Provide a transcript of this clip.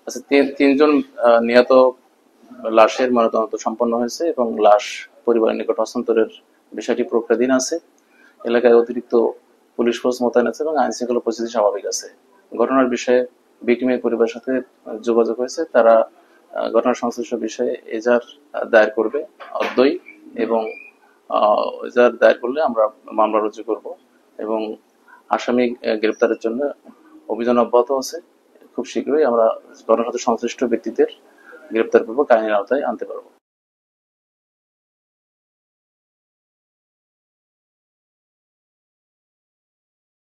আচ্ছা, তিনজন নিহত লাশের ময়নাতদন্ত সম্পন্ন হয়েছে এবং লাশ পরিবারের নিকট হস্তান্তরের বিষয়টি প্রক্রিয়াধীন আছে। এলাকায় অতিরিক্ত পুলিশ ফোর্স মোতায়েন আছে এবং আইন শৃঙ্খলা পরিস্থিতি স্বাভাবিক আছে। ঘটনার বিষয়ে ভিকটিমের পরিবারের সাথে যোগাযোগ হয়েছে, তারা ঘটনার সংশ্লিষ্ট বিষয়ে এজাহার দায়ের করবে অদ্যই, এবং এজাহার দায়ের করলে আমরা মামলা রুজু করব এবং আসামি গ্রেপ্তারের জন্য অভিযান অব্যাহত আছে। খুব শীঘ্রই আমরা ঘটনার সাথে সংশ্লিষ্ট ব্যক্তিদের গ্রেপ্তার করবো, আইনের আওতায় আনতে পারবো।